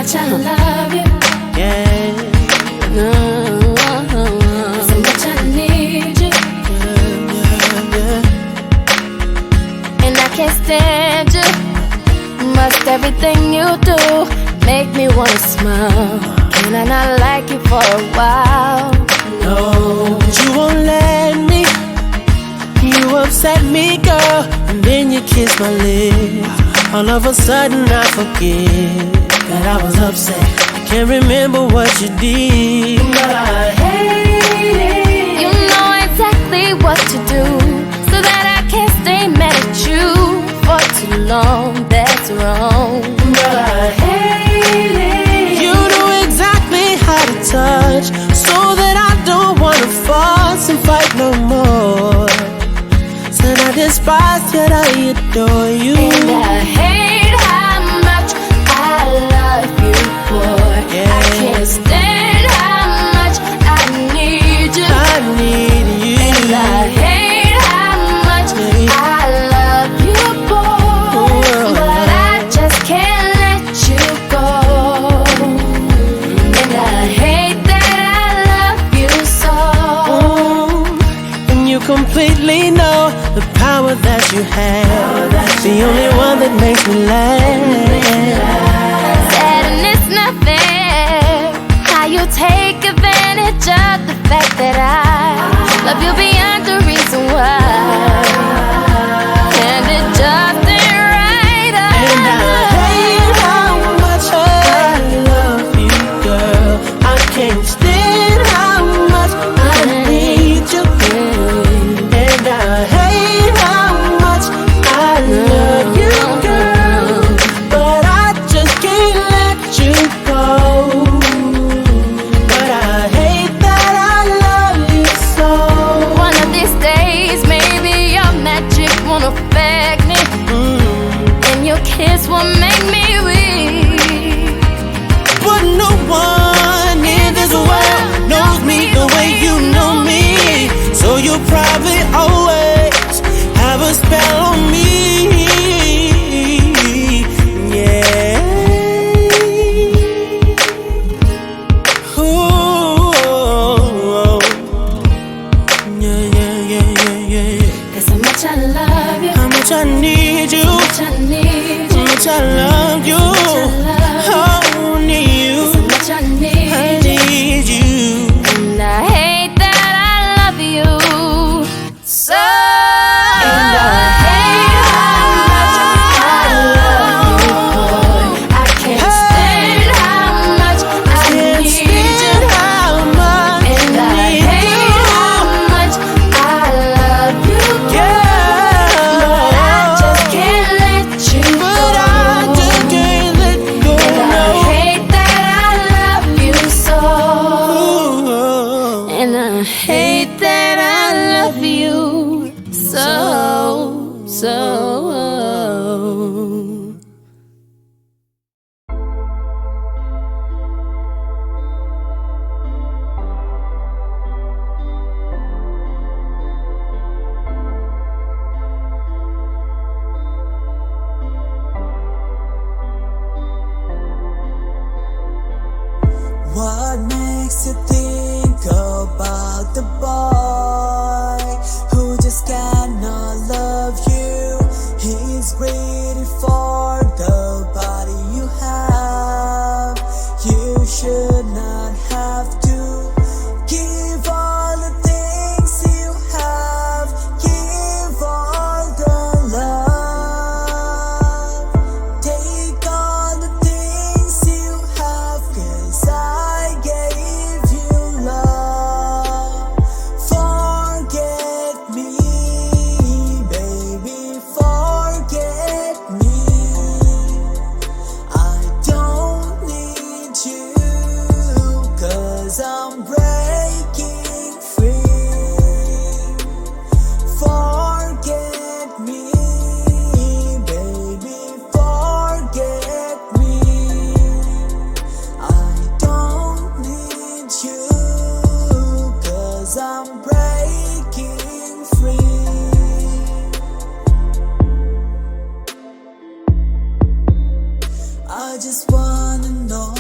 much I love you. Yeah. So much I need you. And I can't stand you. Must everything you do make me wanna smile. Can I not like you for a while? No, but you won't let me. You upset me, girl, and then you kiss my lips. All of a sudden I forget that I was upset. I can't remember what you did, but I hate it. You know exactly what to do, so that I can't stay mad at you for too long. That's wrong, but I hate it. You know exactly how to touch, so that I don't wanna fuss and fight no more. Said I despise, yet I adore you. And I hate how much I love you, boy. Yeah. I can't stand how much I need you. I need you. And I hate how much I love you, boy. But I just can't let you go. And I hate that I love you so. And you completely know the power that you have. The only one that makes me laugh. Sad and it's not fair how you take advantage of the fact that I love you beyond the reason why. And it just ain't right. And I hate how much I love you, girl. I can't stand how much I need you. And I hate how much I love you, girl. But I just can't let you go. But I hate that I love you so. One of these days, maybe your magic won't affect me, and your kiss will make me weak. But no one in this world knows me the way you know me. So you probably always have a spell on me. Yeah. Ooh. Yeah, yeah, yeah, yeah, yeah. That's how much I love you. How much I need you. How much I need you. How much I love you. Oh, need you. How much I need I you. need you. And I hate that I love you so. And I hate how much I love you, boy. I can't stand how much I Can't need you. stand how much And I I need hate how much I love you, girl. but I just can't let you But go. I just can't let go. And I hate that I love you so. No. And I hate that I love you so. What makes you think about the boy who just cannot love you? He's greedy for the body you have. You should not have to give all the things you have. Give all the love. Take all the things you have, 'cause I gave you love. Forget me, baby, forget me. I don't need you, 'cause I'm breaking free. Forget me, baby, forget me. I don't need you, 'cause I'm breaking free. I just wanna know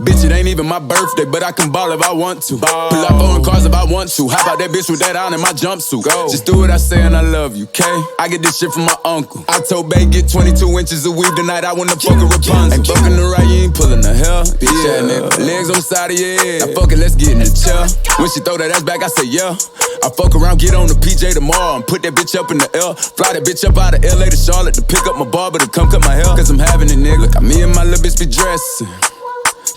Bitch, it ain't even my birthday, but I can ball if I want to. Pull up on cars if I want to. How about that bitch with that on in my jumpsuit? Just do what I say and I love you, okay? I get this shit from my uncle. I told Bay get 22 inches of weave tonight. I wanna fuck a Rapunzel. Ain't fucking the right, you ain't pulling the hell. Bitch, yeah, nigga. Legs on the side of your head. Now fuck it, let's get in the chair. When she throw that ass back, I say yeah. I fuck around, get on the PJ tomorrow and put that bitch up in the L. Fly that bitch up out of LA to Charlotte to pick up my barber to come cut my hair. Cause I'm having it, nigga. Got me and my little bitch be dressing.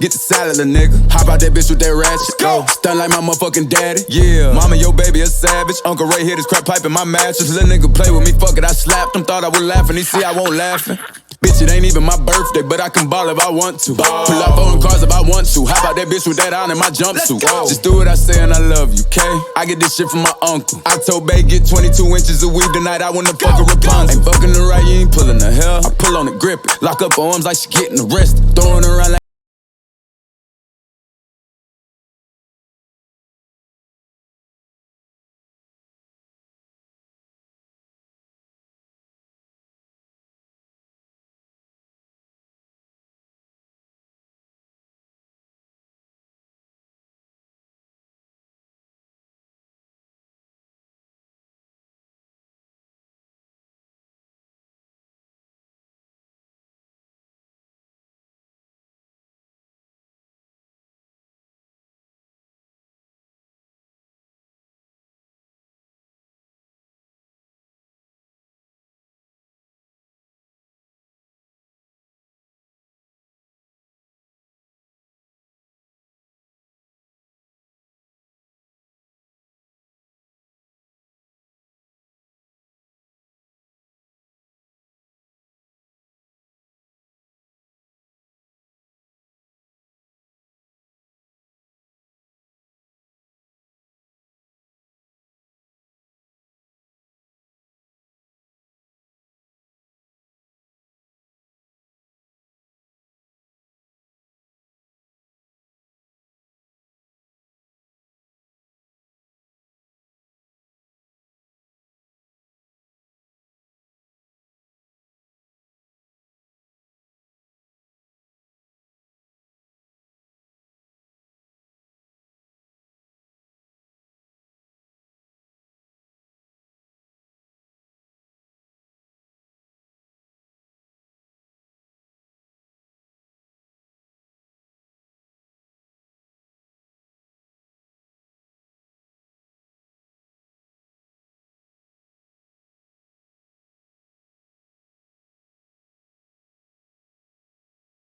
Get the salad, little nigga. Hop out that bitch with that ratchet. Go. Stun like my motherfucking daddy. Yeah. Mama, your baby a savage. Uncle Ray hit his crack pipe in my mattress. Little nigga play with me, fuck it, I slapped him. Thought I was laughing, he see I won't laughing. Bitch, it ain't even my birthday, but I can ball if I want to. Pull up on cars if I want to. How about that bitch with that on in my jumpsuit? Just do what I say and I love you, okay? I get this shit from my uncle. I told Bay get 22 inches of weave tonight. I wanna fuck a Rapunzel. Ain't fucking the right, you ain't pulling the hell. I pull on it, grip it. Lock up her arms like she getting arrested. Throwing her around like